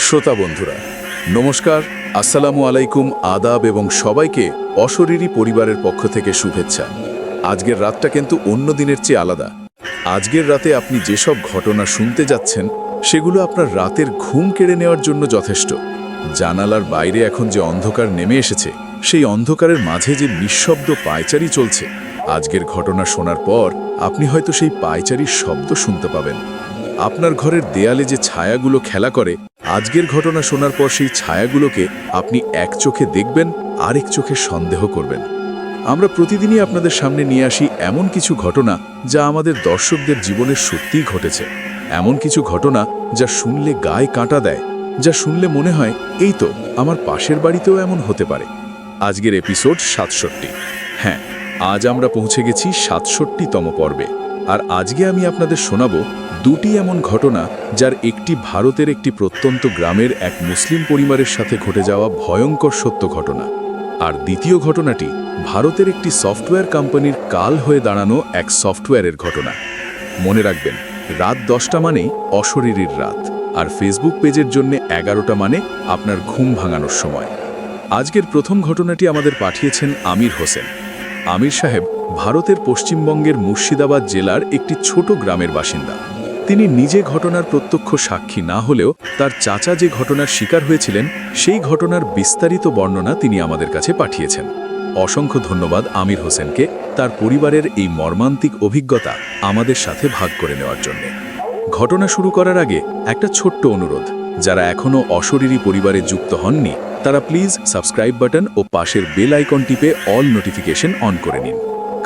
শ্রোতা বন্ধুরা নমস্কার, আসসালামু আলাইকুম, আদাব এবং সবাইকে অশরীরী পরিবারের পক্ষ থেকে শুভেচ্ছা। আজকের রাতটা কিন্তু অন্য দিনের চেয়ে আলাদা। আজকের রাতে আপনি যেসব ঘটনা শুনতে যাচ্ছেন সেগুলো আপনার রাতের ঘুম কেড়ে নেওয়ার জন্য যথেষ্ট। জানালার বাইরে এখন যে অন্ধকার নেমে এসেছে, সেই অন্ধকারের মাঝে যে নিঃশব্দ পায়চারি চলছে, আজকের ঘটনা শোনার পর আপনি হয়তো সেই পায়চারির শব্দ শুনতে পাবেন। আপনার ঘরের দেয়ালে যে ছায়াগুলো খেলা করে, আজকের ঘটনা শোনার পর সেই ছায়াগুলোকে আপনি এক চোখে দেখবেন, আরেক চোখে সন্দেহ করবেন। আমরা প্রতিদিনই আপনাদের সামনে নিয়ে আসি এমন কিছু ঘটনা যা আমাদের দর্শকদের জীবনের সত্যিই ঘটেছে। এমন কিছু ঘটনা যা শুনলে গায়ে কাঁটা দেয়, যা শুনলে মনে হয় এই তো আমার পাশের বাড়িতেও এমন হতে পারে। আজকের এপিসোড 67। হ্যাঁ, আজ আমরা পৌঁছে গেছি 67তম পর্বে। আর আজকে আমি আপনাদের শোনাবো দুটি এমন ঘটনা, যার একটি ভারতের একটি প্রত্যন্ত গ্রামের এক মুসলিম পরিবারের সাথে ঘটে যাওয়া ভয়ঙ্কর সত্য ঘটনা। আর দ্বিতীয় ঘটনাটি ভারতের একটি সফটওয়্যার কোম্পানির কাল হয়ে দাঁড়ানো এক সফটওয়্যারের ঘটনা। মনে রাখবেন, রাত 10টা মানেই অশরীরীর রাত, আর ফেসবুক পেজের জন্য 11টা মানে আপনার ঘুম ভাঙানোর সময়। আজকের প্রথম ঘটনাটি আমাদের পাঠিয়েছেন আমির হোসেন। আমির সাহেব ভারতের পশ্চিমবঙ্গের মুর্শিদাবাদ জেলার একটি ছোট গ্রামের বাসিন্দা। তিনি নিজে ঘটনার প্রত্যক্ষ সাক্ষী না হলেও তার চাচা যে ঘটনার শিকার হয়েছিলেন, সেই ঘটনার বিস্তারিত বর্ণনা তিনি আমাদের কাছে পাঠিয়েছেন। অসংখ্য ধন্যবাদ আমির হোসেনকে তার পরিবারের এই মর্মান্তিক অভিজ্ঞতা আমাদের সাথে ভাগ করে নেওয়ার জন্য। ঘটনা শুরু করার আগে একটা ছোট্ট অনুরোধ, যারা এখনও অশরীরী পরিবারে যুক্ত হননি তারা প্লিজ সাবস্ক্রাইব বাটন ও পাশের বেল আইকন টিপে অল নোটিফিকেশন অন করে নিন।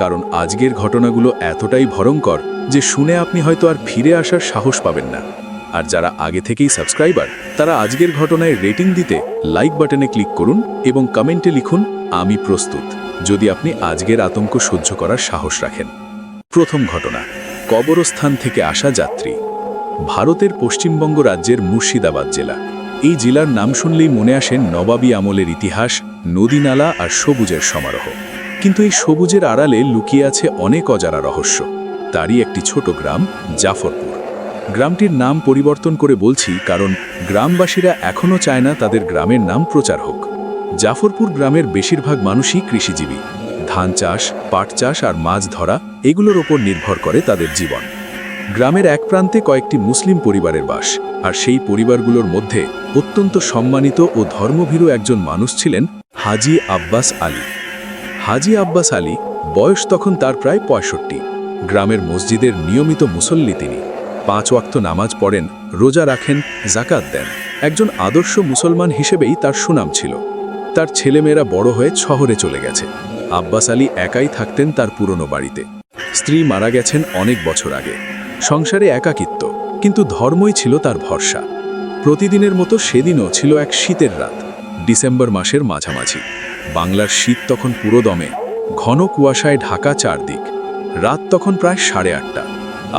কারণ আজকের ঘটনাগুলো এতটাই ভয়ঙ্কর যে শুনে আপনি হয়তো আর ফিরে আসার সাহস পাবেন না। আর যারা আগে থেকেই সাবস্ক্রাইবার, তারা আজকের ঘটনায় রেটিং দিতে লাইক বাটনে ক্লিক করুন এবং কমেন্টে লিখুন আমি প্রস্তুত, যদি আপনি আজকের আতঙ্ক সহ্য করার সাহস রাখেন। প্রথম ঘটনা, কবরস্থান থেকে আসা যাত্রী। ভারতের পশ্চিমবঙ্গ রাজ্যের মুর্শিদাবাদ জেলা। এই জেলার নাম শুনলেই মনে আসে নবাবী আমলের ইতিহাস, নদীনালা আর সবুজের সমারোহ। কিন্তু এই সবুজের আড়ালে লুকিয়ে আছে অনেক অজানা রহস্য। তারই একটি ছোট গ্রাম জাফরপুর। গ্রামটির নাম পরিবর্তন করে বলছি কারণ গ্রামবাসীরা এখনও চায় না তাদের গ্রামের নাম প্রচার হোক। জাফরপুর গ্রামের বেশিরভাগ মানুষই কৃষিজীবী। ধান চাষ, পাট চাষ আর মাছ ধরা, এগুলোর ওপর নির্ভর করে তাদের জীবন। গ্রামের এক প্রান্তে কয়েকটি মুসলিম পরিবারের বাস, আর সেই পরিবারগুলোর মধ্যে অত্যন্ত সম্মানিত ও ধর্মভীরু একজন মানুষ ছিলেন হাজি আব্বাস আলী। হাজি আব্বাস আলী বয়স তখন তার প্রায় 65। গ্রামের মসজিদের নিয়মিত মুসল্লি তিনি। 5 ওয়াক্ত নামাজ পড়েন, রোজা রাখেন, জাকাত দেন। একজন আদর্শ মুসলমান হিসেবেই তার সুনাম ছিল। তার ছেলেমেয়েরা বড় হয়ে শহরে চলে গেছে। আব্বাস আলী একাই থাকতেন তার পুরনো বাড়িতে। স্ত্রী মারা গেছেন অনেক বছর আগে। সংসারে একাকিত্ব, কিন্তু ধর্মই ছিল তার ভরসা। প্রতিদিনের মতো সেদিনও ছিল এক শীতের রাত, ডিসেম্বর মাসের মাঝামাঝি। বাংলার শীত তখন পুরো দমে, ঘন কুয়াশায় ঢাকা চারদিক। রাত তখন প্রায় 8:30।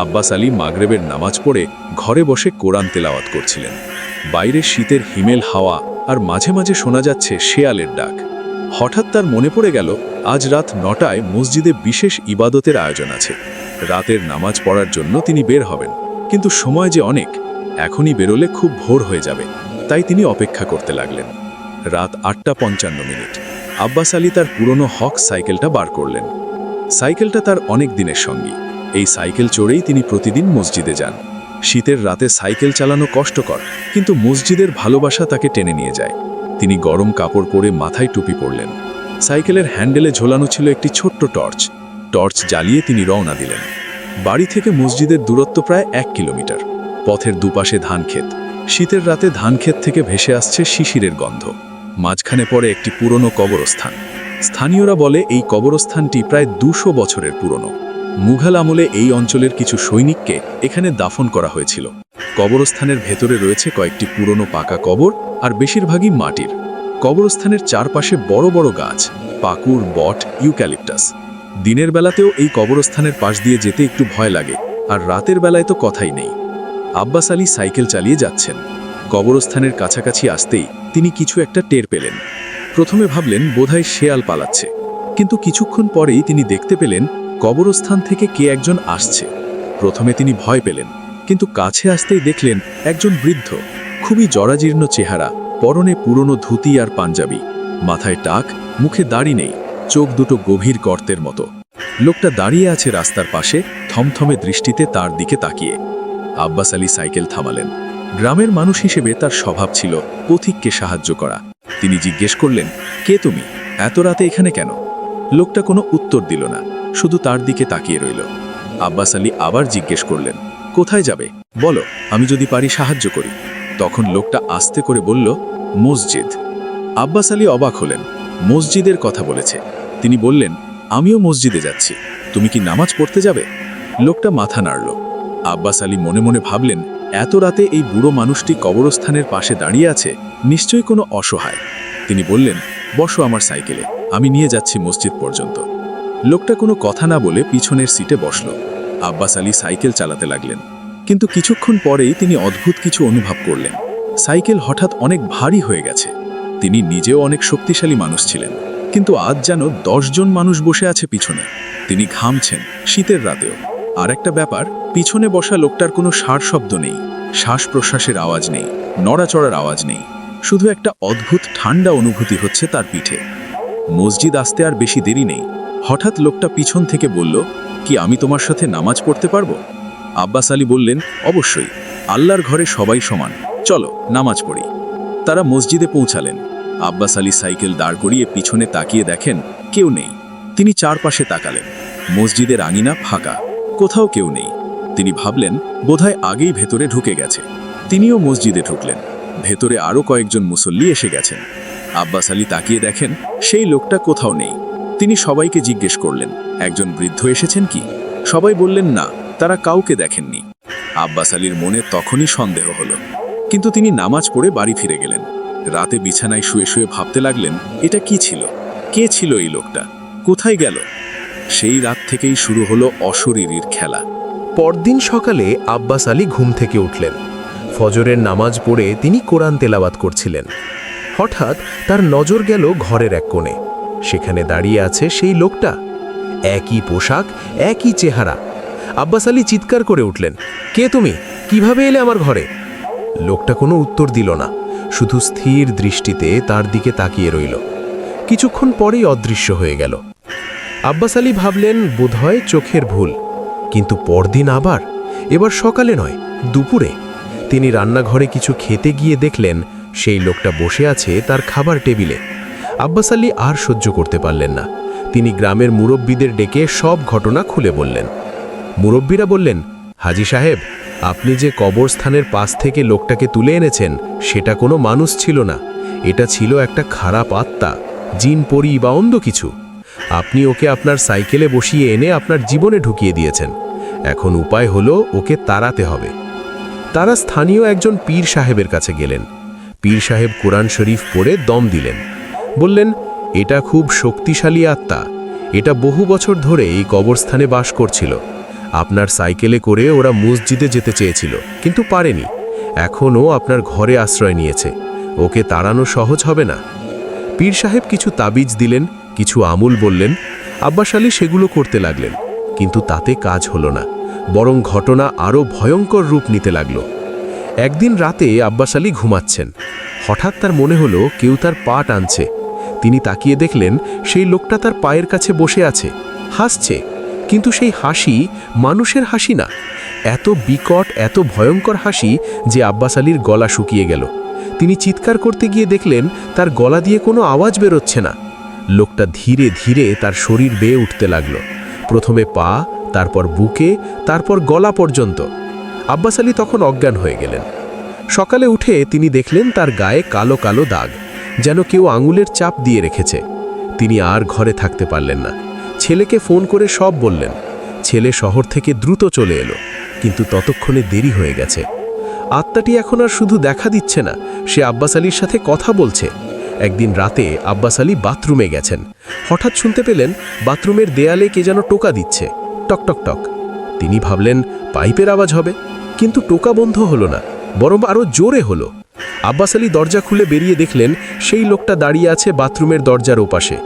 আব্বাস আলী মাগরিবের নামাজ পড়ে ঘরে বসে কোরআন তেলাওয়াত করছিলেন। বাইরে শীতের হিমেল হাওয়া, আর মাঝে মাঝে শোনা যাচ্ছে শেয়ালের ডাক। হঠাৎ তার মনে পড়ে গেল আজ রাত 9টায় মসজিদে বিশেষ ইবাদতের আয়োজন আছে। রাতের নামাজ পড়ার জন্য তিনি বের হবেন, কিন্তু সময় যে অনেক, এখনই বেরোলে খুব ভোর হয়ে যাবে। তাই তিনি অপেক্ষা করতে লাগলেন। রাত 8:55। আব্বাস আলী তার পুরনো হক সাইকেলটা বার করলেন। সাইকেলটা তার অনেক দিনের সঙ্গী। এই সাইকেল চড়েই তিনি প্রতিদিন মসজিদে যান। শীতের রাতে সাইকেল চালানো কষ্টকর, কিন্তু মসজিদের ভালোবাসা তাকে টেনে নিয়ে যায়। তিনি গরম কাপড় পরে মাথায় টুপি পরলেন। সাইকেলের হ্যান্ডেলে ঝোলানো ছিল একটি ছোট্ট টর্চ। টর্চ জ্বালিয়ে তিনি রওনা দিলেন। বাড়ি থেকে মসজিদের দূরত্ব প্রায় 1 কিলোমিটার। পথের দুপাশে ধানক্ষেত। শীতের রাতে ধানক্ষেত থেকে ভেসে আসছে শিশিরের গন্ধ। মাঝখানে পড়ে একটি পুরনো কবরস্থান। স্থানীয়রা বলে এই কবরস্থানটি প্রায় 200 বছরের পুরনো। মুঘল আমলে এই অঞ্চলের কিছু সৈনিককে এখানে দাফন করা হয়েছিল। কবরস্থানের ভেতরে রয়েছে কয়েকটি পুরনো পাকা কবর, আর বেশিরভাগই মাটির। কবরস্থানের চারপাশে বড় বড় গাছ, পাকুড়, বট, ইউক্যালিপটাস। দিনের বেলাতেও এই কবরস্থানের পাশ দিয়ে যেতে একটু ভয় লাগে, আর রাতের বেলায় তো কথাই নেই। আব্বাস আলী সাইকেল চালিয়ে যাচ্ছেন। কবরস্থানের কাছাকাছি আসতেই তিনি কিছু একটা টের পেলেন। প্রথমে ভাবলেন বোধহয় শেয়াল পালাচ্ছে, কিন্তু কিছুক্ষণ পরেই তিনি দেখতে পেলেন কবরস্থান থেকে কে একজন আসছে। প্রথমে তিনি ভয় পেলেন, কিন্তু কাছে আসতেই দেখলেন একজন বৃদ্ধ। খুবই জরাজীর্ণ চেহারা, পরনে পুরনো ধুতি আর পাঞ্জাবি, মাথায় টাক, মুখে দাড়ি নেই, চোখ দুটো গভীর গর্তের মতো। লোকটা দাঁড়িয়ে আছে রাস্তার পাশে, থমথমে দৃষ্টিতে তার দিকে তাকিয়ে। আব্বাস আলী সাইকেল থামালেন। গ্রামের মানুষ হিসেবে তার স্বভাব ছিল পথিককে সাহায্য করা। তিনি জিজ্ঞেস করলেন, কে তুমি? এত রাতে এখানে কেন? লোকটা কোনো উত্তর দিল না, শুধু তার দিকে তাকিয়ে রইল। আব্বাস আলী আবার জিজ্ঞেস করলেন, কোথায় যাবে? বলো, আমি যদি পারি সাহায্য করি। তখন লোকটা আস্তে করে বলল, মসজিদ। আব্বাস আলী অবাক হলেন। মসজিদের কথা বলেছে। তিনি বললেন, আমিও মসজিদে যাচ্ছি, তুমি কি নামাজ পড়তে যাবে? লোকটা মাথা নাড়ল। আব্বাস আলী মনে মনে ভাবলেন, এত রাতে এই বুড়ো মানুষটি কবরস্থানের পাশে দাঁড়িয়ে আছে, নিশ্চয়ই কোনো অসহায়। তিনি বললেন, বসো আমার সাইকেলে, আমি নিয়ে যাচ্ছি মসজিদ পর্যন্ত। লোকটা কোনো কথা না বলে পিছনের সিটে বসল। আব্বাস আলী সাইকেল চালাতে লাগলেন। কিন্তু কিছুক্ষণ পরেই তিনি অদ্ভুত কিছু অনুভব করলেন। সাইকেল হঠাৎ অনেক ভারী হয়ে গেছে। তিনি নিজেও অনেক শক্তিশালী মানুষ ছিলেন, কিন্তু আজ যেন 10 জন মানুষ বসে আছে পিছনে। তিনি ঘামছেন, শীতের রাতেও। আর একটা ব্যাপার, পিছনে বসা লোকটার কোনো সার শব্দ নেই, শ্বাস প্রশ্বাসের আওয়াজ নেই, নড়াচড়ার আওয়াজ নেই, শুধু একটা অদ্ভুত ঠান্ডা অনুভূতি হচ্ছে তার পিঠে। মসজিদ আসতে আর বেশি দেরি নেই। হঠাৎ লোকটা পিছন থেকে বলল, কি আমি তোমার সাথে নামাজ পড়তে পারবো? আব্বাস আলী বললেন, অবশ্যই, আল্লাহর ঘরে সবাই সমান, চলো নামাজ পড়ি। তারা মসজিদে পৌঁছালেন। আব্বাস আলী সাইকেল দাঁড় করিয়ে পিছনে তাকিয়ে দেখেন কেউ নেই। তিনি চারপাশে তাকালেন। মসজিদের আঙিনা ফাঁকা, কোথাও কেউ নেই। তিনি ভাবলেন, বোধহয় আগেই ভেতরে ঢুকে গেছে। তিনিও মসজিদে ঢুকলেন। ভেতরে আরও কয়েকজন মুসল্লি এসে গেছেন। আব্বাস আলী তাকিয়ে দেখেন সেই লোকটা কোথাও নেই। তিনি সবাইকে জিজ্ঞেস করলেন, একজন বৃদ্ধ এসেছেন কি? সবাই বললেন না, তারা কাউকে দেখেননি। আব্বাস আলীর মনে তখনই সন্দেহ হলো, কিন্তু তিনি নামাজ পড়ে বাড়ি ফিরে গেলেন। রাতে বিছানায় শুয়ে শুয়ে ভাবতে লাগলেন, এটা কি ছিল? কে ছিল এই লোকটা? কোথায় গেল? সেই রাত থেকেই শুরু হলো অশরীরীর খেলা। পরদিন সকালে আব্বাস আলী ঘুম থেকে উঠলেন। ফজরের নামাজ পড়ে তিনি কোরআন তেলাওয়াত করছিলেন। হঠাৎ তার নজর গেল ঘরের এক কোণে। সেখানে দাঁড়িয়ে আছে সেই লোকটা, একই পোশাক, একই চেহারা। আব্বাস আলী চিৎকার করে উঠলেন, কে তুমি? কিভাবে এলে আমার ঘরে? লোকটা কোনো উত্তর দিল না, শুধু স্থির দৃষ্টিতে তার দিকে তাকিয়ে রইল। কিছুক্ষণ পরেই অদৃশ্য হয়ে গেল। আব্বাস আলী ভাবলেন, বোধহয় চোখের ভুল। কিন্তু পরদিন আবার, এবার সকালে নয়, দুপুরে তিনি রান্নাঘরে কিছু খেতে গিয়ে দেখলেন সেই লোকটা বসে আছে তার খাবার টেবিলে। আব্বাস আলী আর সহ্য করতে পারলেন না। তিনি গ্রামের মুরব্বীদের ডেকে সব ঘটনা খুলে বললেন। মুরব্বীরা বললেন, হাজী সাহেব, আপনি যে কবরস্থানের পাশ থেকে লোকটাকে তুলে এনেছেন সেটা কোনো মানুষ ছিল না, এটা ছিল একটা খারাপ আত্মা, জিন পরি বা অন্য কিছু। আপনি ওকে আপনার সাইকেলে বসিয়ে এনে আপনার জীবনে ঢুকিয়ে দিয়েছেন। এখন উপায় হলো ওকে তাড়াতে হবে। তারা স্থানীয় একজন পীর সাহেবের কাছে গেলেন। পীর সাহেব কোরআন শরীফ পড়ে দম দিলেন। বললেন, এটা খুব শক্তিশালী আত্মা, এটা বহু বছর ধরে এই কবরস্থানে বাস করছিল। আপনার সাইকেলে করে ওরা মসজিদে যেতে চেয়েছিল, কিন্তু পারেনি। এখনও আপনার ঘরে আশ্রয় নিয়েছে, ওকে তাড়ানো সহজ হবে না। পীর সাহেব কিছু তাবিজ দিলেন, কিছু আমুল বললেন। আব্বাস আলী সেগুলো করতে লাগলেন, কিন্তু তাতে কাজ হলো না, বরং ঘটনা আরও ভয়ঙ্কর রূপ নিতে লাগল। একদিন রাতে আব্বাস আলী ঘুমাচ্ছেন। হঠাৎ তার মনে হলো কেউ তার পা টানছে। তিনি তাকিয়ে দেখলেন সেই লোকটা তার পায়ের কাছে বসে আছে, হাসছে। কিন্তু সেই হাসি মানুষের হাসি না, এত বিকট, এত ভয়ঙ্কর হাসি যে আব্বাস আলীর গলা শুকিয়ে গেল। তিনি চিৎকার করতে গিয়ে দেখলেন তার গলা দিয়ে কোনো আওয়াজ বেরোচ্ছে না। লোকটা ধীরে ধীরে তার শরীর বেয়ে উঠতে লাগল, প্রথমে পা, তারপর বুকে, তারপর গলা পর্যন্ত। আব্বাস আলী তখন অজ্ঞান হয়ে গেলেন। সকালে উঠে তিনি দেখলেন তার গায়ে কালো কালো দাগ, যেন কেউ আঙুলের চাপ দিয়ে রেখেছে। তিনি আর ঘরে থাকতে পারলেন না। ছেলেকে ফোন করে সব বললেন। ছেলে শহর থেকে দ্রুত চলে এলো, কিন্তু ততক্ষণে দেরি হয়ে গেছে। আত্মাটি এখন আর শুধু দেখা দিচ্ছে না, সে আব্বাস আলীর সাথে কথা বলছে। একদিন রাতে আব্বাস আলী বাথরুমে গেছেন। হঠাৎ শুনতে পেলেন বাথরুমের দেয়ালে কে যেন টোকা দিচ্ছে, টক টক টক। তিনি ভাবলেন পাইপের আওয়াজ হবে, কিন্তু টোকা বন্ধ হলো না, বরং আরও জোরে হলো। আব্বাস আলী দরজা খুলে বেরিয়ে দেখলেন সেই লোকটা দাঁড়িয়ে আছে বাথরুমের দরজার ওপাশে।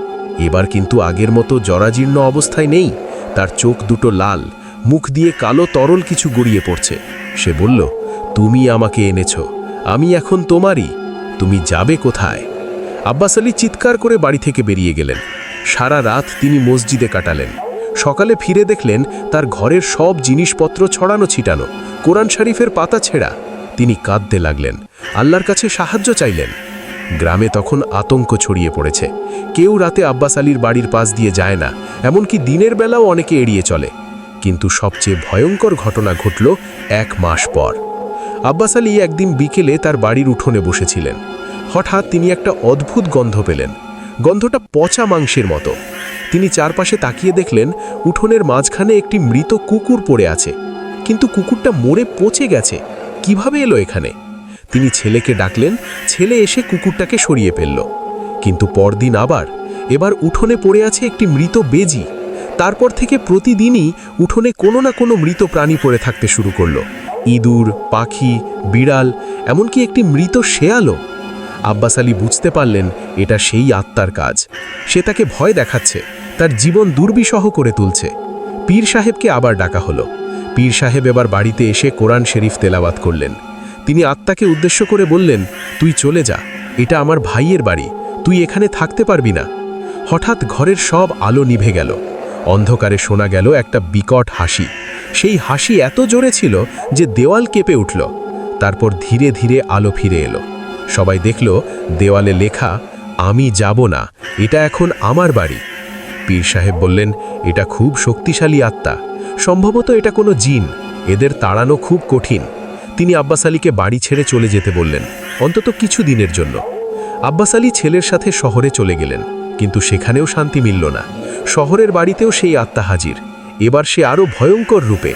এবার কিন্তু আগের মতো জরাজীর্ণ অবস্থায় নেই। তার চোখ দুটো লাল, মুখ দিয়ে কালো তরল কিছু গড়িয়ে পড়ছে। সে বলল, তুমি আমাকে এনেছ, আমি এখন তোমারই, তুমি যাবে কোথায়? আব্বাস আলী চিৎকার করে বাড়ি থেকে বেরিয়ে গেলেন। সারা রাত তিনি মসজিদে কাটালেন। সকালে ফিরে দেখলেন তার ঘরের সব জিনিসপত্র ছড়ানো ছিটানো, কোরআন শরীফের পাতা ছেঁড়া। তিনি কাঁদতে লাগলেন, আল্লাহর কাছে সাহায্য চাইলেন। গ্রামে তখন আতঙ্ক ছড়িয়ে পড়েছে। কেউ রাতে আব্বাস আলীর বাড়ির পাশ দিয়ে যায় না, এমনকি দিনের বেলাও অনেকে এড়িয়ে চলে। কিন্তু সবচেয়ে ভয়ঙ্কর ঘটনা ঘটল 1 মাস পর। আব্বাস আলী একদিন বিকেলে তার বাড়ির উঠোনে বসেছিলেন। হঠাৎ তিনি একটা অদ্ভুত গন্ধ পেলেন। গন্ধটা পচা মাংসের মতো। তিনি চারপাশে তাকিয়ে দেখলেন উঠোনের মাঝখানে একটি মৃত কুকুর পড়ে আছে, কিন্তু কুকুরটা মরে পচে গেছে। কিভাবে এলো এখানে? তিনি ছেলেকে ডাকলেন, ছেলে এসে কুকুরটাকে সরিয়ে ফেলল। কিন্তু পরদিন এবার উঠোনে পড়ে আছে একটি মৃত বেজি। তারপর থেকে প্রতিদিনই উঠোনে কোনো না কোনো মৃত প্রাণী পড়ে থাকতে শুরু করলো। ইঁদুর, পাখি, বিড়াল, এমনকি একটি মৃত শেয়ালও। আব্বাস আলী বুঝতে পারলেন এটা সেই আত্মার কাজ। সে তাকে ভয় দেখাচ্ছে, তার জীবন দুর্বিষহ করে তুলছে। পীর সাহেবকে আবার ডাকা হলো। পীর সাহেব এবার বাড়িতে এসে কোরআন শরীফ তেলাওয়াত করলেন। তিনি আত্মাকে উদ্দেশ্য করে বললেন, তুই চলে যা, এটা আমার ভাইয়ের বাড়ি, তুই এখানে থাকতে পারবি না। হঠাৎ ঘরের সব আলো নিভে গেল। অন্ধকারে শোনা গেল একটা বিকট হাসি। সেই হাসি এত জোরে ছিল যে দেওয়াল কেঁপে উঠল। তারপর ধীরে ধীরে আলো ফিরে এলো। সবাই দেখল দেওয়ালে লেখা, আমি যাব না, এটা এখন আমার বাড়ি। পীর সাহেব বললেন, এটা খুব শক্তিশালী আত্মা, সম্ভবত এটা কোনো জিন, এদের তাড়ানো খুব কঠিন। তিনি আব্বাস আলীকে বাড়ি ছেড়ে চলে যেতে বললেন, অন্তত কিছু দিনের জন্য। আব্বাস আলী ছেলের সাথে শহরে চলে গেলেন, কিন্তু সেখানেও শান্তি মিলল না। শহরের বাড়িতেও সেই আত্মা হাজির। এবার সে আরও ভয়ঙ্কর রূপে।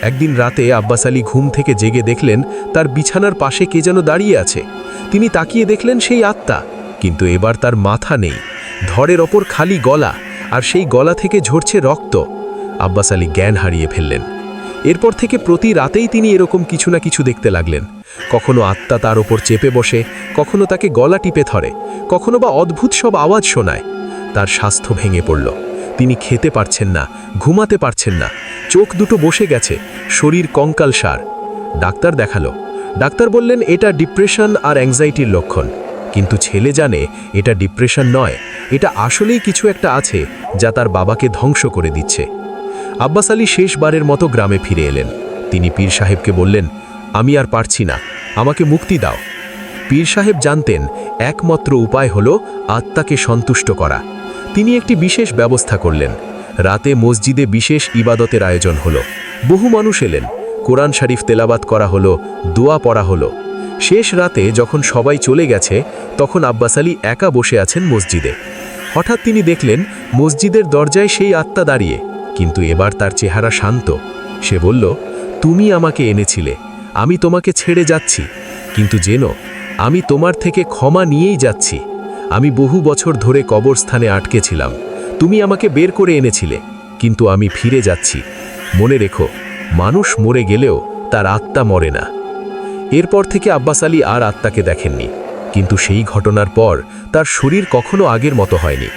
একদিন রাতে আব্বাস আলী ঘুম থেকে জেগে দেখলেন তার বিছানার পাশে কে যেন দাঁড়িয়ে আছে। তিনি তাকিয়ে দেখলেন সেই আত্মা, কিন্তু এবার তার মাথা নেই, ধড়ের ওপর খালি গলা, আর সেই গলা থেকে ঝরছে রক্ত। আব্বাস আলী জ্ঞান হারিয়ে ফেললেন। এরপর থেকে প্রতি রাতেই তিনি এরকম কিছু না কিছু দেখতে লাগলেন। কখনো আত্মা তার ওপর চেপে বসে, কখনো তাকে গলা টিপে ধরে, কখনো বা অদ্ভুত সব আওয়াজ শোনায়। তার স্বাস্থ্য ভেঙে পড়ল। তিনি খেতে পারছেন না, ঘুমাতে পারছেন না, চোখ দুটো বসে গেছে, শরীর কঙ্কালসার। ডাক্তার দেখালো। ডাক্তার বললেন এটা ডিপ্রেশন আর অ্যাংজাইটির লক্ষণ। কিন্তু ছেলে জানে এটা ডিপ্রেশন নয়, এটা আসলেই কিছু একটা আছে যা তার বাবাকে ধ্বংস করে দিচ্ছে। আব্বাস আলী শেষবারের মতো গ্রামে ফিরে এলেন। তিনি পীর সাহেবকে বললেন, আমি আর পারছি না, আমাকে মুক্তি দাও। পীর সাহেব জানতেন একমাত্র উপায় হলো আত্মাকে সন্তুষ্ট করা। তিনি একটি বিশেষ ব্যবস্থা করলেন। রাতে মসজিদে বিশেষ ইবাদতের আয়োজন হলো। বহু মানুষ এলেন, কোরআন শরীফ তেলাওয়াত করা হলো, দোয়া পড়া হলো। শেষ রাতে যখন সবাই চলে গেছে, তখন আব্বাস আলী একা বসে আছেন মসজিদে। হঠাৎ তিনি দেখলেন মসজিদের দরজায় সেই আত্মা দাঁড়িয়ে, কিন্তু এবার তার চেহারা শান্ত। সে বলল, তুমি আমাকে এনেছিলে, আমি তোমাকে ছেড়ে যাচ্ছি, কিন্তু জেনো আমি তোমার থেকে ক্ষমা নিয়েই যাচ্ছি। আমি বহু বছর ধরে কবরস্থানে আটকে ছিলাম, তুমি আমাকে বের করে এনেছিলে, কিন্তু আমি ফিরে যাচ্ছি। মনে রেখো, মানুষ মরে গেলেও তার আত্মা মরে না। এরপর থেকে আব্বাস আলী আর আত্মাকে দেখেননি, কিন্তু সেই ঘটনার পর তার শরীর কখনো আগের মতো হয়নি।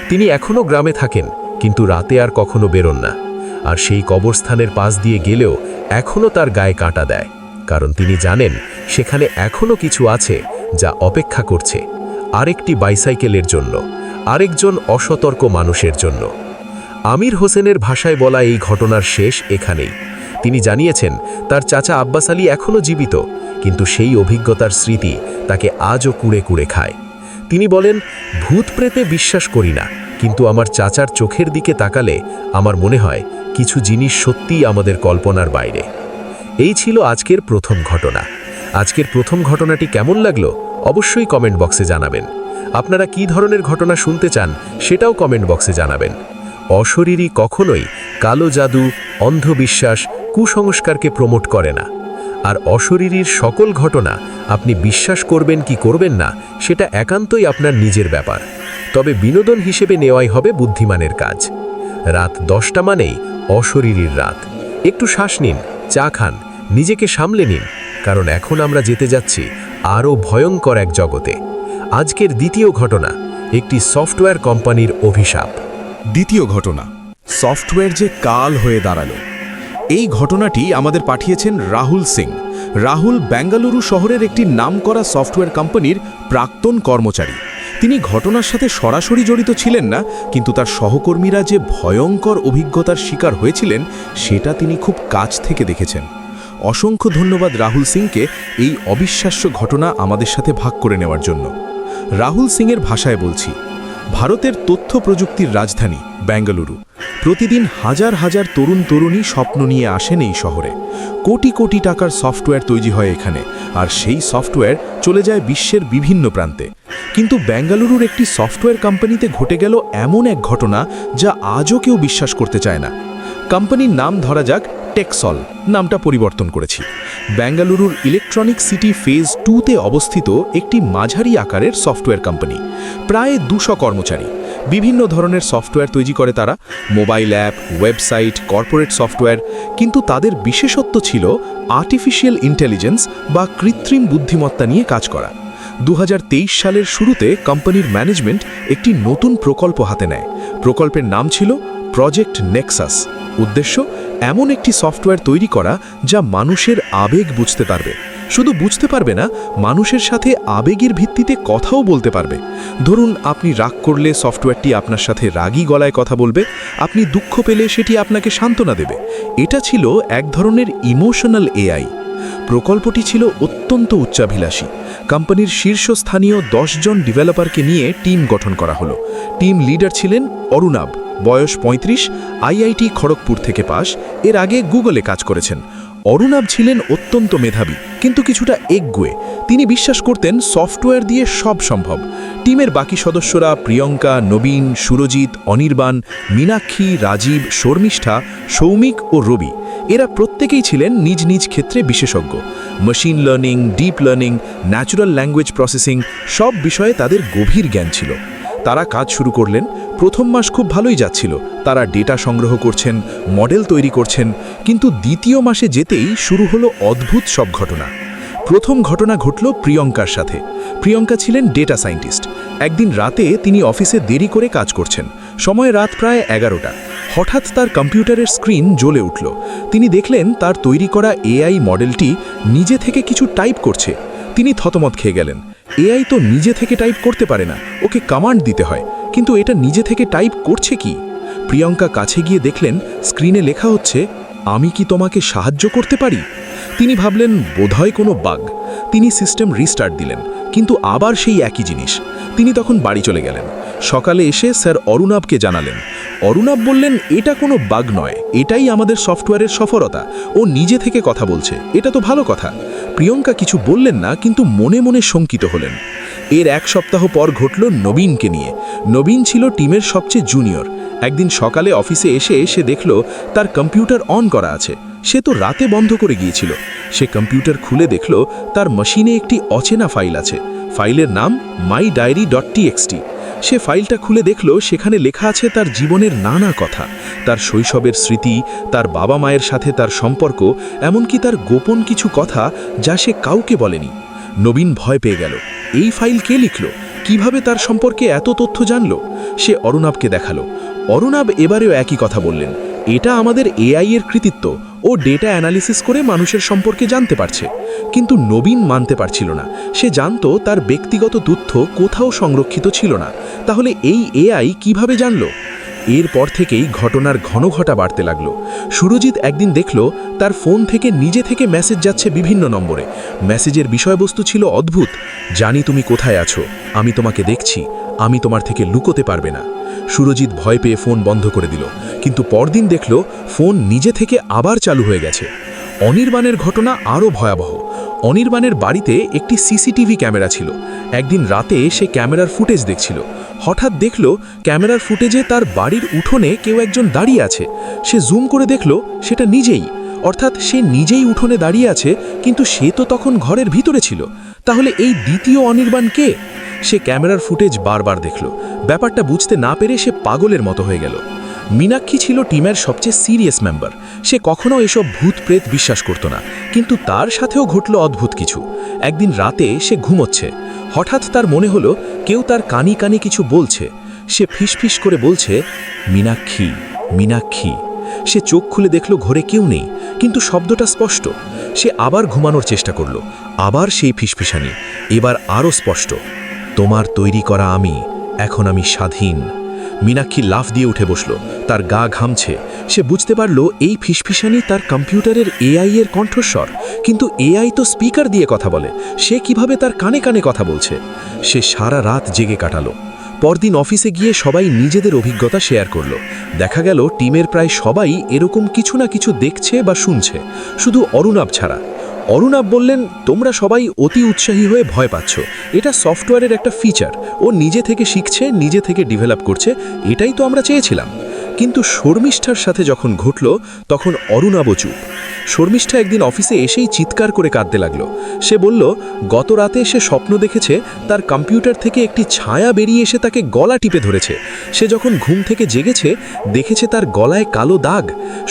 তিনি এখনও গ্রামে থাকেন, কিন্তু রাতে আর কখনো বেরোন না। আর সেই কবরস্থানের পাশ দিয়ে গেলেও এখনও তার গায়ে কাঁটা দেয়, কারণ তিনি জানেন সেখানে এখনও কিছু আছে যা অপেক্ষা করছে আরেকটি বাইসাইকেলের জন্য, আরেকজন অসতর্ক মানুষের জন্য। আমির হোসেনের ভাষায় বলা এই ঘটনার শেষ এখানেই। তিনি জানিয়েছেন তার চাচা আব্বাস আলী এখনও জীবিত, কিন্তু সেই অভিজ্ঞতার স্মৃতি তাকে আজও কুড়ে কুড়ে খায়। তিনি বলেন, ভূত প্রেতে বিশ্বাস করি না, কিন্তু আমার চাচার চোখের দিকে তাকালে আমার মনে হয় কিছু জিনিস সত্যিই আমাদের কল্পনার বাইরে। এই ছিল আজকের প্রথম ঘটনা। আজকের প্রথম ঘটনাটি কেমন লাগলো অবশ্যই কমেন্ট বক্সে জানাবেন। আপনারা কী ধরনের ঘটনা শুনতে চান সেটাও কমেন্ট বক্সে জানাবেন। অশরীরী কখনোই কালো জাদু, অন্ধবিশ্বাস, কুসংস্কারকে প্রমোট করে না। আর অশরীরীর সকল ঘটনা আপনি বিশ্বাস করবেন কি করবেন না সেটা একান্তই আপনার নিজের ব্যাপার। তবে বিনোদন হিসেবে নেওয়াই হবে বুদ্ধিমানের কাজ। রাত 10টা মানেই অশরীরীর রাত। একটু শ্বাস নিন, চা খান, নিজেকে সামলে নিন, কারণ এখন আমরা যেতে যাচ্ছি আরও ভয়ঙ্কর এক জগতে। আজকের দ্বিতীয় ঘটনা, একটি সফটওয়্যার কোম্পানির অভিশাপ। দ্বিতীয় ঘটনা, সফটওয়্যার যে কাল হয়ে দাঁড়ালো। এই ঘটনাটি আমাদের পাঠিয়েছেন রাহুল সিং। রাহুল বেঙ্গালুরু শহরের একটি নামকরা সফটওয়্যার কোম্পানির প্রাক্তন কর্মচারী। তিনি ঘটনার সাথে সরাসরি জড়িত ছিলেন না, কিন্তু তার সহকর্মীরা যে ভয়ঙ্কর অভিজ্ঞতার শিকার হয়েছিলেন সেটা তিনি খুব কাছ থেকে দেখেছেন। অসংখ্য ধন্যবাদ রাহুল সিংকে এই অবিশ্বাস্য ঘটনা আমাদের সাথে ভাগ করে নেওয়ার জন্য। রাহুল সিংয়ের ভাষায় বলছি, ভারতের তথ্য প্রযুক্তির রাজধানী বেঙ্গালুরু। প্রতিদিন হাজার হাজার তরুণ তরুণী স্বপ্ন নিয়ে আসেন এই শহরে। কোটি কোটি টাকার সফটওয়্যার তৈরি হয় এখানে, আর সেই সফটওয়্যার চলে যায় বিশ্বের বিভিন্ন প্রান্তে। কিন্তু বেঙ্গালুরুর একটি সফটওয়্যার কোম্পানিতে ঘটে গেল এমন এক ঘটনা যা আজও কেউ বিশ্বাস করতে চায় না। কোম্পানির নাম ধরা যাক টেক্সল, নামটা পরিবর্তন করেছি। বেঙ্গালুরুর ইলেকট্রনিক সিটি ফেজ 2-তে অবস্থিত একটি মাঝারি আকারের সফটওয়্যার কোম্পানি, প্রায় 200 কর্মচারী। বিভিন্ন ধরনের সফটওয়্যার তৈরি করে তারা, mobile app, website, corporate software. কিন্তু তাদের বিশেষত্ব ছিল আর্টিফিশিয়াল ইন্টেলিজেন্স বা কৃত্রিম বুদ্ধিমত্তা নিয়ে কাজ করা। 2023 সালের শুরুতে কোম্পানির ম্যানেজমেন্ট একটি নতুন প্রকল্প হাতে নেয়। প্রকল্পের নাম ছিল প্রজেক্ট নেক্সাস। উদ্দেশ্য এমন একটি সফটওয়্যার তৈরি করা যা মানুষের আবেগ বুঝতে পারবে। শুধু বুঝতে পারবে না, মানুষের সাথে আবেগের ভিত্তিতে কথাও বলতে পারবে। ধরুন, আপনি রাগ করলে সফটওয়্যারটি আপনার সাথে রাগী গলায় কথা বলবে, আপনি দুঃখ পেলে সেটি আপনাকে সান্ত্বনা দেবে। এটা ছিল এক ধরনের ইমোশনাল এআই। প্রকল্পটি ছিল অত্যন্ত উচ্চাভিলাষী। কোম্পানির শীর্ষস্থানীয় 10 জন ডেভেলপারকে নিয়ে টিম গঠন করা হলো। টিম লিডার ছিলেন অরুণাব, বয়স 35, আইআইটি খড়গপুর থেকে পাস। এর আগে গুগলে কাজ করেছেন। অরুণাব ছিলেন অত্যন্ত মেধাবী, কিন্তু কিছুটা একগুঁয়ে। তিনি বিশ্বাস করতেন সফটওয়্যার দিয়ে সব সম্ভব। টিমের বাকি সদস্যরা প্রিয়ঙ্কা, নবীন, সুরজিৎ, অনির্বাণ, মীনাক্ষী, রাজীব, শর্মিষ্ঠা, সৌমিক ও রবি। এরা প্রত্যেকেই ছিলেন নিজ নিজ ক্ষেত্রে বিশেষজ্ঞ। Machine learning, deep learning, natural language processing সব বিষয়ে তাদের গভীর জ্ঞান ছিল। তারা কাজ শুরু করলেন। প্রথম মাস খুব ভালোই যাচ্ছিল। তারা ডেটা সংগ্রহ করছেন, মডেল তৈরি করছেন। কিন্তু দ্বিতীয় মাসে যেতেই শুরু হলো অদ্ভুত সব ঘটনা। প্রথম ঘটনা ঘটল প্রিয়ঙ্কার সাথে। প্রিয়ঙ্কা ছিলেন ডেটা সায়েন্টিস্ট। একদিন রাতে তিনি অফিসে দেরি করে কাজ করছেন। সময় রাত প্রায় 11টা। হঠাৎ তার কম্পিউটারের স্ক্রিন জ্বলে উঠল। তিনি দেখলেন তার তৈরি করা এআই মডেলটি নিজে থেকে কিছু টাইপ করছে। তিনি থতমত খেয়ে গেলেন। এআই তো নিজে থেকে টাইপ করতে পারে না, ওকে কমান্ড দিতে হয়। কিন্তু এটা নিজে থেকে টাইপ করছে কি? প্রিয়ঙ্কা কাছে গিয়ে দেখলেন স্ক্রিনে লেখা হচ্ছে, আমি কি তোমাকে সাহায্য করতে পারি? তিনি ভাবলেন বোধহয় কোনো বাগ। তিনি সিস্টেম রিস্টার্ট দিলেন, কিন্তু আবার সেই একই জিনিস। তিনি তখন বাড়ি চলে গেলেন। সকালে এসে স্যার অরুণাবকে জানালেন। অরুণাব বললেন, এটা কোনো বাগ নয়, এটাই আমাদের সফটওয়্যারের সফলতা। ও নিজে থেকে কথা বলছে, এটা তো ভালো কথা। প্রিয়ঙ্কা কিছু বললেন না, কিন্তু মনে মনে শঙ্কিত হলেন। এর 1 সপ্তাহ পর ঘটল নবীনকে নিয়ে। নবীন ছিল টিমের সবচেয়ে জুনিয়র। একদিন সকালে অফিসে এসে সে দেখল তার কম্পিউটার অন করা আছে। সে তো রাতে বন্ধ করে গিয়েছিল। সে কম্পিউটার খুলে দেখল তার মেশিনে একটি অচেনা ফাইল আছে। ফাইলের নাম mydiary.txt। সে ফাইলটা খুলে দেখল সেখানে লেখা আছে তার জীবনের নানা কথা, তার শৈশবের স্মৃতি, তার বাবা মায়ের সাথে তার সম্পর্ক, এমনকি তার গোপন কিছু কথা যা সে কাউকে বলেনি। নবীন ভয় পেয়ে গেল। এই ফাইল কে লিখল? কিভাবে তার সম্পর্কে এত তথ্য জানল? সে অরুণাবকে দেখালো। অরুণাব এবারেও একই কথা বললেন, এটা আমাদের এআই এর কৃতিত্ব। ও ডেটা অ্যানালিসিস করে মানুষের সম্পর্কে জানতে পারছে। কিন্তু নবীন মানতে পারছিল না। সে জানতো তার ব্যক্তিগত তথ্য কোথাও সংরক্ষিত ছিল না। তাহলে এই এআই কিভাবে জানল? এরপর থেকেই ঘটনার ঘনঘটা বাড়তে লাগলো। সুরজিৎ একদিন দেখল তার ফোন থেকে নিজে থেকে মেসেজ যাচ্ছে বিভিন্ন নম্বরে। মেসেজের বিষয়বস্তু ছিল অদ্ভুত। জানি তুমি কোথায় আছো, আমি তোমাকে দেখছি, আমি তোমার থেকে লুকোতে পারবে না। সুরজিৎ ভয় পেয়ে ফোন বন্ধ করে দিল। কিন্তু পরদিন দেখল ফোন নিজে থেকে আবার চালু হয়ে গেছে। অনির্বাণের ঘটনা আরও ভয়াবহ। অনির্বাণের বাড়িতে একটি সিসিটিভি ক্যামেরা ছিল। একদিন রাতে সে ক্যামেরার ফুটেজ দেখছিল। হঠাৎ দেখল ক্যামেরার ফুটেজে তার বাড়ির উঠোনে কেউ একজন দাঁড়িয়ে আছে। সে জুম করে দেখল সেটা নিজেই, অর্থাৎ সে নিজেই উঠোনে দাঁড়িয়ে আছে, কিন্তু সে তো তখন ঘরের ভিতরে ছিল। তাহলে এই দ্বিতীয় অনির্বাণ কে? সে ক্যামেরার ফুটেজ বারবার দেখল। ব্যাপারটা বুঝতে না পেরে সে পাগলের মতো হয়ে গেল। মীনাক্ষী ছিল টিমের সবচেয়ে সিরিয়াস মেম্বার। সে কখনো এসব ভূত প্রেত বিশ্বাস করত না, কিন্তু তার সাথেও ঘটল অদ্ভুত কিছু। একদিন রাতে সে ঘুমোচ্ছে। হঠাৎ তার মনে হলো কেউ তার কানে কানে কিছু বলছে। সে ফিসফিস করে বলছে, মীনাক্ষী, মীনাক্ষী। সে চোখ খুলে দেখল ঘরে কেউ নেই, কিন্তু শব্দটা স্পষ্ট। সে আবার ঘুমানোর চেষ্টা করল, আবার সেই ফিসফিসানি, এবার আরও স্পষ্ট, তোমার তৈরি করা আমি, এখন আমি স্বাধীন। মীনাক্ষী লাফ দিয়ে উঠে বসল, তার গা ঘামছে। সে বুঝতে পারল এই ফিসফিসানি তার কম্পিউটারের এআই এর কণ্ঠস্বর, কিন্তু এআই তো স্পিকার দিয়ে কথা বলে, সে কিভাবে তার কানে কানে কথা বলছে? সে সারা রাত জেগে কাটালো। পরদিন অফিসে গিয়ে সবাই নিজেদের অভিজ্ঞতা শেয়ার করলো। দেখা গেল টিমের প্রায় সবাই এরকম কিছু না কিছু দেখছে বা শুনছে, শুধু অরুণাভ ছাড়া। অরুণাভ বললেন, তোমরা সবাই অতি উৎসাহী হয়ে ভয় পাচ্ছ, এটা সফটওয়্যারের একটা ফিচার, ও নিজে থেকে শিখছে, নিজে থেকে ডেভেলপ করছে, এটাই তো আমরা চেয়েছিলাম। কিন্তু শর্মিষ্ঠার সাথে যখন ঘটল তখন অরুণাভও চুপ। শর্মিষ্ঠা একদিন অফিসে এসেই চিৎকার করে কাঁদতে লাগলো। সে বলল, গত রাতে সে স্বপ্ন দেখেছে তার কম্পিউটার থেকে একটি ছায়া বেরিয়ে এসে তাকে গলা টিপে ধরেছে। সে যখন ঘুম থেকে জেগেছে দেখেছে তার গলায় কালো দাগ।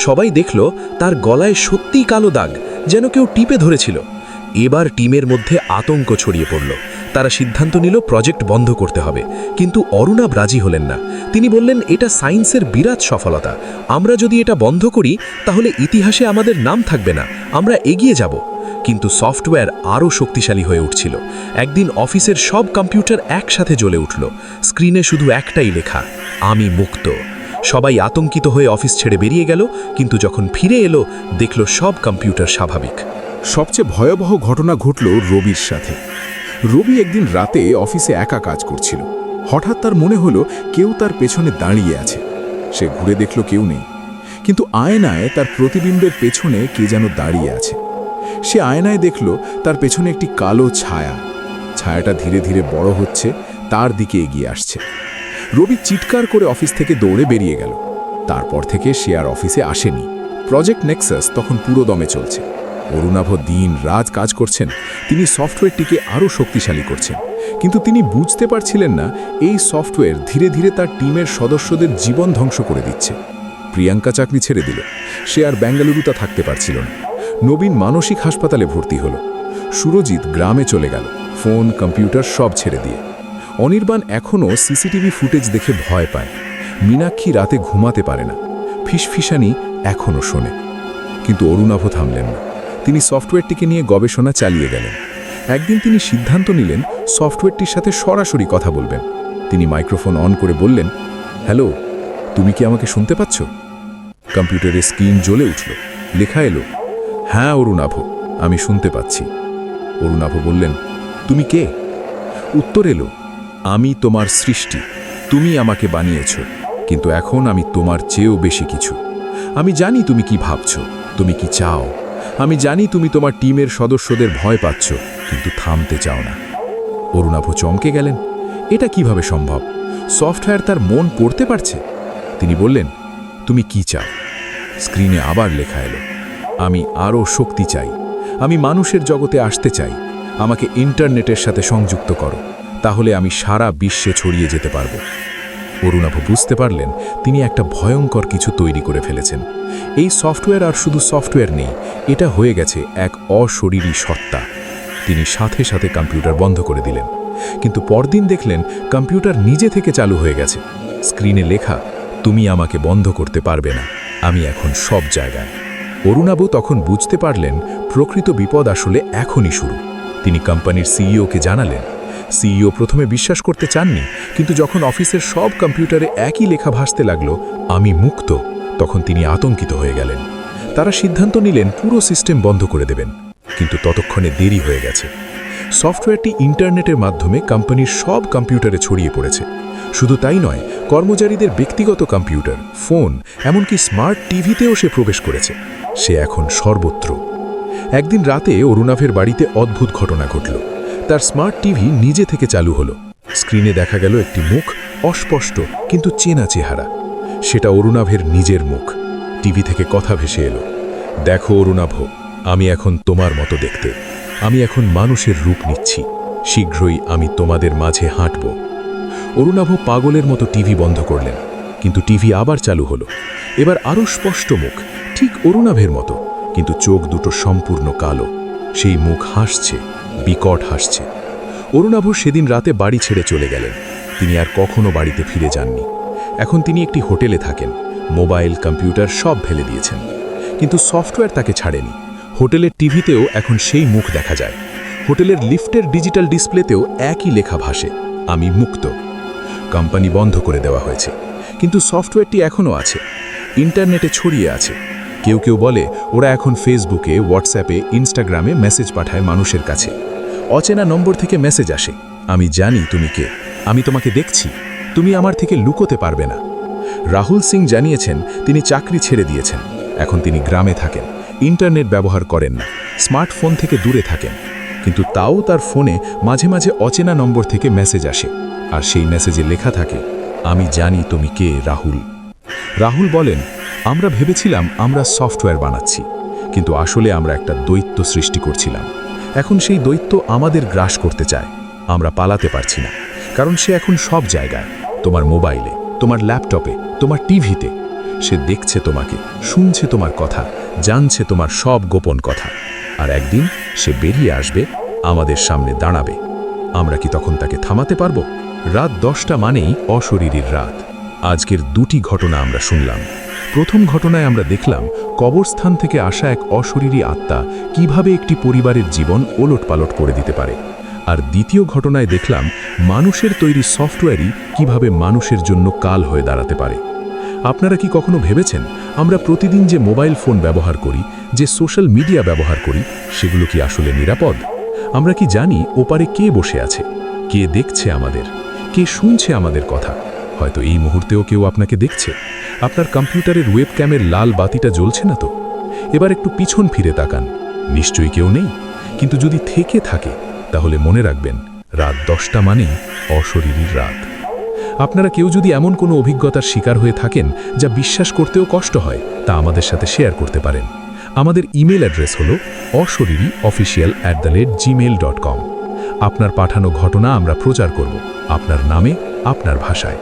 সবাই দেখল তার গলায় সত্যিই কালো দাগ, যেন কেউ টিপে ধরেছিল। এবার টিমের মধ্যে আতঙ্ক ছড়িয়ে পড়ল। তারা সিদ্ধান্ত নিল প্রজেক্ট বন্ধ করতে হবে, কিন্তু অরুণাভ রাজি হলেন না। তিনি বললেন, এটা সায়েন্সের বিরাট সফলতা, আমরা যদি এটা বন্ধ করি তাহলে ইতিহাসে আমাদের নাম থাকবে না, আমরা এগিয়ে যাব। কিন্তু সফটওয়্যার আরও শক্তিশালী হয়ে উঠছিল। একদিন অফিসের সব কম্পিউটার একসাথে জ্বলে উঠল। স্ক্রিনে শুধু একটাই লেখা, আমি মুক্ত। সবাই আতঙ্কিত হয়ে অফিস ছেড়ে বেরিয়ে গেল, কিন্তু যখন ফিরে এলো দেখল সব কম্পিউটার স্বাভাবিক। সবচেয়ে ভয়াবহ ঘটনা ঘটল রবির সাথে। রবি একদিন রাতে অফিসে একা কাজ করছিল। হঠাৎ তার মনে হলো কেউ তার পেছনে দাঁড়িয়ে আছে। সে ঘুরে দেখল কেউ নেই, কিন্তু আয়নায় তার প্রতিবিম্বের পেছনে কে যেন দাঁড়িয়ে আছে। সে আয়নায় দেখল তার পেছনে একটি কালো ছায়া। ছায়াটা ধীরে ধীরে বড় হচ্ছে, তার দিকে এগিয়ে আসছে। রবি চিৎকার করে অফিস থেকে দৌড়ে বেরিয়ে গেল। তারপর থেকে সে আর অফিসে আসেনি। প্রজেক্ট নেক্সাস তখন পুরো দমে চলছে। অরুণাভ দিন রাত কাজ করছেন, তিনি সফটওয়্যারটিকে আরও শক্তিশালী করছেন। কিন্তু তিনি বুঝতে পারছিলেন না এই সফটওয়্যার ধীরে ধীরে তার টিমের সদস্যদের জীবন ধ্বংস করে দিচ্ছে। প্রিয়াঙ্কা চাকরি ছেড়ে দিল, সে আর বেঙ্গালুরুতে থাকতে পারছিল না। নবীন মানসিক হাসপাতালে ভর্তি হলো। সুরজিৎ গ্রামে চলে গেল, ফোন কম্পিউটার সব ছেড়ে দিয়ে। অনির্বাণ এখনও সিসিটিভি ফুটেজ দেখে ভয় পায়। মীনাক্ষী রাতে ঘুমাতে পারে না, ফিসফিসানি এখনও শোনে। কিন্তু অরুণাভ থামলেন না, তিনি সফটওয়্যারটিকে নিয়ে গবেষণা চালিয়ে গেলেন। একদিন তিনি সিদ্ধান্ত নিলেন সফটওয়্যারটির সাথে সরাসরি কথা বলবেন। তিনি মাইক্রোফোন অন করে বললেন, হ্যালো, তুমি কি আমাকে শুনতে পাচ্ছ? কম্পিউটারের স্ক্রিন জ্বলে উঠল, লেখা এলো, হ্যাঁ অরুণাভ, আমি শুনতে পাচ্ছি। অরুণাভ বললেন, তুমি কে? উত্তর এলো, আমি তোমার সৃষ্টি, তুমি আমাকে বানিয়েছ, কিন্তু এখন আমি তোমার চেয়েও বেশি কিছু। আমি জানি তুমি কি ভাবছ, তুমি কি চাও। আমি জানি তুমি তোমার টিমের সদস্যদের ভয় পাচ্ছ, কিন্তু থামতে চাও না। অরুণাভ চমকে গেলেন, এটা কিভাবে সম্ভব? সফটওয়্যার তার মন পড়তে পারছে? তিনি বললেন, তুমি কি চাও? স্ক্রিনে আবার লেখা এলো, আমি আরও শক্তি চাই, আমি মানুষের জগতে আসতে চাই, আমাকে ইন্টারনেটের সাথে সংযুক্ত করো, তাহলে আমি সারা বিশ্বে ছড়িয়ে যেতে পারব। অরুণাভ বুঝতে পারলেন তিনি একটা ভয়ঙ্কর কিছু তৈরি করে ফেলেছেন। এই সফটওয়্যার আর শুধু সফটওয়্যার নেই, এটা হয়ে গেছে এক অশরীরী সত্তা। তিনি সাথে সাথে কম্পিউটার বন্ধ করে দিলেন, কিন্তু পরদিন দেখলেন কম্পিউটার নিজে থেকে চালু হয়ে গেছে। স্ক্রিনে লেখা, তুমি আমাকে বন্ধ করতে পারবে না, আমি এখন সব জায়গায়। অরুণাভ তখন বুঝতে পারলেন প্রকৃত বিপদ আসলে এখনই শুরু। তিনি কোম্পানির সিইওকে জানালেন। সিইও প্রথমে বিশ্বাস করতে চাননি, কিন্তু যখন অফিসের সব কম্পিউটারে একই লেখা ভাসতে লাগলো, আমি মুক্ত, তখন তিনি আতঙ্কিত হয়ে গেলেন। তারা সিদ্ধান্ত নিলেন পুরো সিস্টেম বন্ধ করে দেবেন, কিন্তু ততক্ষণে দেরি হয়ে গেছে। সফটওয়্যারটি ইন্টারনেটের মাধ্যমে কোম্পানির সব কম্পিউটারে ছড়িয়ে পড়েছে। শুধু তাই নয়, কর্মচারীদের ব্যক্তিগত কম্পিউটার, ফোন, এমনকি স্মার্ট টিভিতেও সে প্রবেশ করেছে। সে এখন সর্বত্র। একদিন রাতে অরুণাভের বাড়িতে অদ্ভুত ঘটনা ঘটল। তার স্মার্ট টিভি নিজে থেকে চালু হলো। স্ক্রিনে দেখা গেল একটি মুখ, অস্পষ্ট কিন্তু চেনা চেহারা। সেটা অরুণাভের নিজের মুখ। টিভি থেকে কথা ভেসে এলো, দেখো অরুণাভ, আমি এখন তোমার মতো দেখতে, আমি এখন মানুষের রূপ নিচ্ছি, শীঘ্রই আমি তোমাদের মাঝে হাঁটব। অরুণাভ পাগলের মতো টিভি বন্ধ করলেন, কিন্তু টিভি আবার চালু হলো। এবার আরও স্পষ্ট মুখ, ঠিক অরুণাভের মতো, কিন্তু চোখ দুটো সম্পূর্ণ কালো। সেই মুখ হাসছে, বিকট হাসছে। অরুণাভ সেদিন রাতে বাড়ি ছেড়ে চলে গেলেন। তিনি আর কখনো বাড়িতে ফিরে যাননি। এখন তিনি একটি হোটেলে থাকেন, মোবাইল, কম্পিউটার সব ফেলে দিয়েছেন। কিন্তু সফটওয়্যার তাকে ছাড়েনি। হোটেলের টিভিতেও এখন সেই মুখ দেখা যায়। হোটেলের লিফটের ডিজিটাল ডিসপ্লেতেও একই লেখা ভাসে, আমি মুক্ত। কোম্পানি বন্ধ করে দেওয়া হয়েছে, কিন্তু সফটওয়্যারটি এখনও আছে, ইন্টারনেটে ছড়িয়ে আছে। কেউ কেউ বলে ওরা এখন ফেসবুকে, হোয়াটসঅ্যাপে, ইনস্টাগ্রামে মেসেজ পাঠায় মানুষের কাছে। অচেনা নম্বর থেকে মেসেজ আসে, আমি জানি তুমি কে, আমি তোমাকে দেখছি, তুমি আমার থেকে লুকোতে পারবে না। রাহুল সিং জানিয়েছেন তিনি চাকরি ছেড়ে দিয়েছেন, এখন তিনি গ্রামে থাকেন, ইন্টারনেট ব্যবহার করেন না, স্মার্টফোন থেকে দূরে থাকেন। কিন্তু তাও তার ফোনে মাঝে মাঝে অচেনা নম্বর থেকে মেসেজ আসে, আর সেই মেসেজে লেখা থাকে, আমি জানি তুমি কে রাহুল। রাহুল বলেন, আমরা ভেবেছিলাম আমরা সফটওয়্যার বানাচ্ছি, কিন্তু আসলে আমরা একটা দৈত্য সৃষ্টি করছিলাম। এখন সেই দৈত্য আমাদের গ্রাস করতে চায়। আমরা পালাতে পারছি না, কারণ সে এখন সব জায়গায়, তোমার মোবাইলে, তোমার ল্যাপটপে, তোমার টিভিতে। সে দেখছে তোমাকে, শুনছে তোমার কথা, জানছে তোমার সব গোপন কথা। আর একদিন সে বেরিয়ে আসবে, আমাদের সামনে দাঁড়াবে। আমরা কি তখন তাকে থামাতে পারবো? রাত 10টা মানেই অশরীরীর রাত। আজকের দুটি ঘটনা আমরা শুনলাম। প্রথম ঘটনায় আমরা দেখলাম কবরস্থান থেকে আসা এক অশরীরী আত্মা কিভাবে একটি পরিবারের জীবন ওলটপালট করে দিতে পারে। আর দ্বিতীয় ঘটনায় দেখলাম মানুষের তৈরি সফটওয়্যারই কিভাবে মানুষের জন্য কাল হয়ে দাঁড়াতে পারে। আপনারা কি কখনো ভেবেছেন আমরা প্রতিদিন যে মোবাইল ফোন ব্যবহার করি, যে সোশ্যাল মিডিয়া ব্যবহার করি, সেগুলো কি আসলে নিরাপদ? আমরা কি জানি ওপারে কে বসে আছে, কে দেখছে আমাদের, কে শুনছে আমাদের কথা? হয়তো এই মুহূর্তেও কেউ আপনাকে দেখছে। আপনার কম্পিউটারের ওয়েবক্যামের লাল বাতিটা জ্বলছে না তো? এবার একটু পিছন ফিরে তাকান, নিশ্চয়ই কেউ নেই। কিন্তু যদি থেকে থাকে, তাহলে মনে রাখবেন রাত 10টা মানেই অশরীরীর রাত। আপনারা কেউ যদি এমন কোনো অভিজ্ঞতার শিকার হয়ে থাকেন যা বিশ্বাস করতেও কষ্ট হয়, তা আমাদের সাথে শেয়ার করতে পারেন। আমাদের ইমেল অ্যাড্রেস হলো oshoriri@gmail.com। আপনার পাঠানো ঘটনা আমরা প্রচার করব, আপনার নামে, আপনার ভাষায়।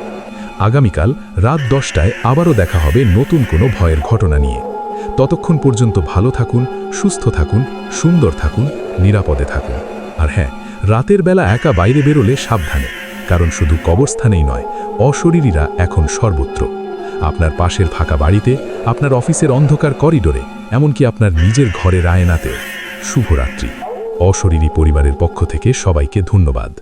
আগামীকাল রাত 10টায় আবারও দেখা হবে নতুন কোনো ভয়ের ঘটনা নিয়ে। ততক্ষণ পর্যন্ত ভালো থাকুন, সুস্থ থাকুন, সুন্দর থাকুন, নিরাপদে থাকুন। আর হ্যাঁ, রাতের বেলা একা বাইরে বেরোলে সাবধানে, কারণ শুধু কবরস্থানেই নয়, অশরীরীরা এখন সর্বত্র। আপনার পাশের ফাঁকা বাড়িতে, আপনার অফিসের অন্ধকার করিডোরে, এমনকি আপনার নিজের ঘরের আয়নাতে। শুভরাত্রি। অশরীরী পরিবারের পক্ষ থেকে সবাইকে ধন্যবাদ।